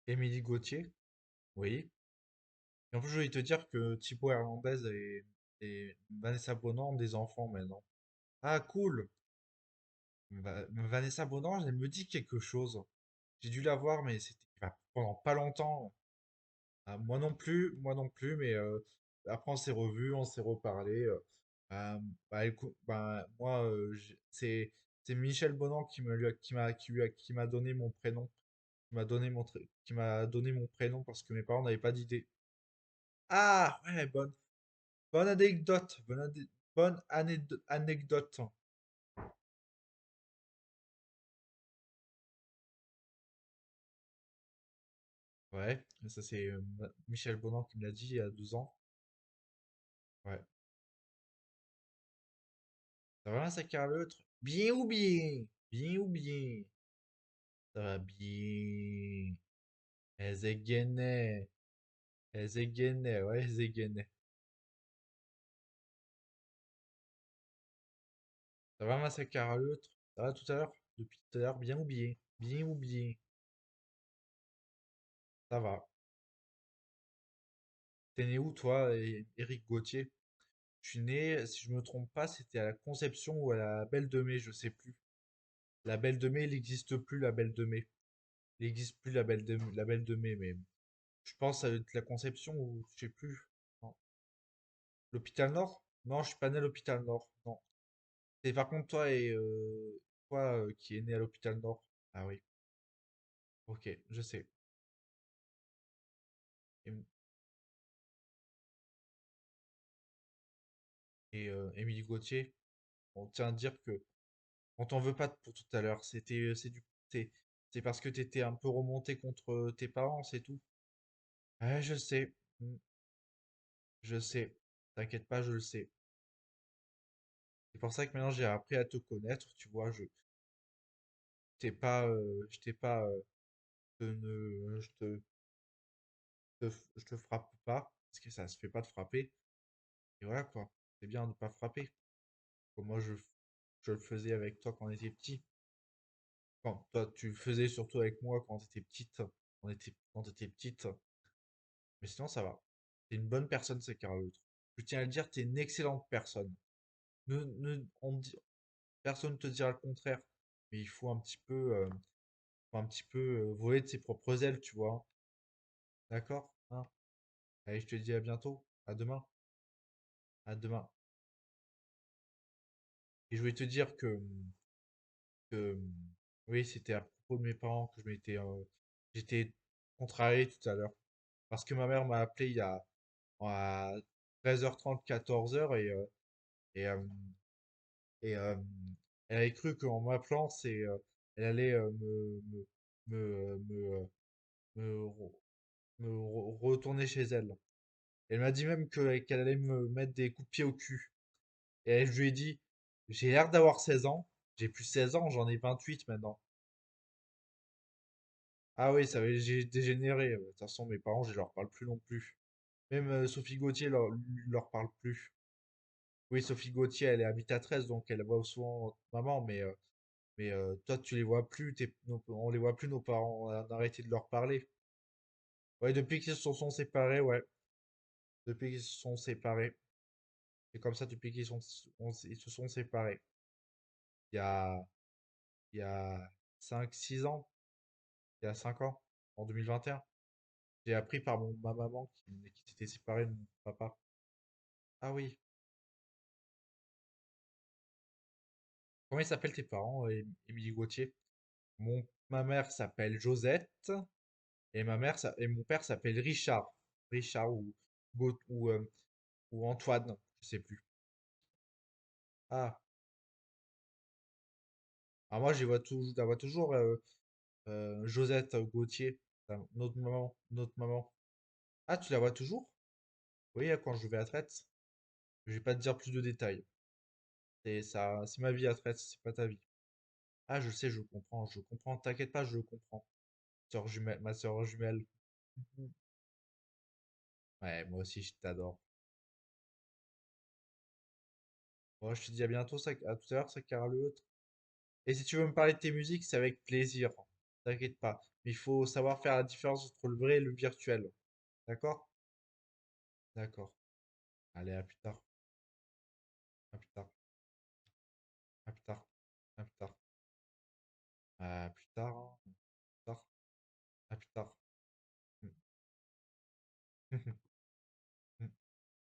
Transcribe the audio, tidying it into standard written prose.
Émilie Gauthier, oui. Et en plus, je voulais te dire que Thibaut Hernandez et Vanessa Bonan ont des enfants maintenant. Ah, cool! Vanessa Bonan, elle me dit quelque chose. J'ai dû la voir, mais c'était pendant pas longtemps. Ah, moi non plus, mais après on s'est revus, on s'est reparlé. Bah, écoute, bah, moi, c'est Michel Bonan qui m'a donné mon prénom, qui m'a donné mon prénom parce que mes parents n'avaient pas d'idée. Ah, ouais, bonne anecdote, anecdote. Ouais, ça c'est Michel Bonan qui me l'a dit il y a 12 ans. Ouais. Ça va, ça Carlotte? Bien ou bien? Bien ou bien? Ça va bien. Ezegene. Ezegene, ouais, Ezegene. Ça va, ma Carlotte? Ça va tout à l'heure? Depuis tout à l'heure, bien ou bien? Bien ou bien? Ça va. T'es né où, toi, Éric Gauthier? Je suis né, si je me trompe pas, c'était à la Conception ou à la Belle de Mai, je sais plus. La Belle de Mai, il n'existe plus, la Belle de Mai. Il n'existe plus la Belle de Mai, mais je pense à la Conception ou je sais plus. Non. L'hôpital Nord? Non, je suis pas né à l'hôpital Nord. Non. C'est par contre toi qui est né à l'hôpital Nord. Ah oui. Ok, je sais. Et, Émilie Gauthier, on tient à dire que on t'en veut pas pour tout à l'heure. C'est c'est parce que t'étais un peu remonté contre tes parents, c'est tout. Ouais, je sais. Je sais. T'inquiète pas, je le sais. C'est pour ça que maintenant j'ai appris à te connaître, tu vois, je t'ai pas, je te frappe pas, parce que ça se fait pas de frapper. Et voilà quoi. C'est bien de pas frapper. Comme je le faisais avec toi quand on était petit. Quand toi, tu le faisais surtout avec moi quand t'étais petite. Quand t'étais petite. Mais sinon, ça va. T'es une bonne personne, c'est Carlotte. Je tiens à le dire, t'es une excellente personne. Personne ne te dira le contraire. Mais il faut un petit peu voler de ses propres ailes, tu vois. D'accord? Hein. Allez, je te dis à bientôt. À demain. À demain. Et je voulais te dire que oui, c'était à propos de mes parents que j'étais contrarié tout à l'heure. Parce que ma mère m'a appelé il y a à 13h30, 14h et, euh, et elle avait cru qu'en m'appelant, elle allait me, me, retourner chez elle. Elle m'a dit même qu'elle allait me mettre des coups de pied au cul. Et je lui ai dit, j'ai l'air d'avoir 16 ans. J'ai plus 16 ans, j'en ai 28 maintenant. Ah oui, j'ai dégénéré. De toute façon, mes parents, je leur parle plus non plus. Même Sophie Gauthier leur parle plus. Oui, Sophie Gauthier, elle habite à 13, donc elle voit souvent maman, mais toi, tu les vois plus, on les voit plus, nos parents, on a arrêté de leur parler. Ouais, depuis qu'ils se sont séparés, ouais. Depuis qu'ils se sont séparés. C'est comme ça, depuis ils se sont séparés. Il y a, il y a 5 6 ans, il y a 5 ans, en 2021. J'ai appris par ma maman qui s'était séparée de mon papa. Ah oui. Comment ils s'appellent tes parents, Émilie Gauthier? Ma mère s'appelle Josette et mon père s'appelle Richard. Richard ou Antoine, je sais plus. Ah, alors moi je la vois toujours Josette Gauthier, notre maman. Ah, tu la vois toujours? Oui, quand je vais à Traite. Je vais pas te dire plus de détails. C'est ça, c'est ma vie à Traite, c'est pas ta vie. Ah, je sais, je comprends. T'inquiète pas, je comprends. Ma sœur jumelle. Mhm. Ouais, moi aussi, je t'adore. Bon, je te dis à bientôt, à tout à l'heure, ça Carl. Et si tu veux me parler de tes musiques, c'est avec plaisir. t'inquiète pas. Mais il faut savoir faire la différence entre le vrai et le virtuel. D'accord? D'accord. Allez, à plus tard. À plus tard. À plus tard. À plus tard. À plus tard.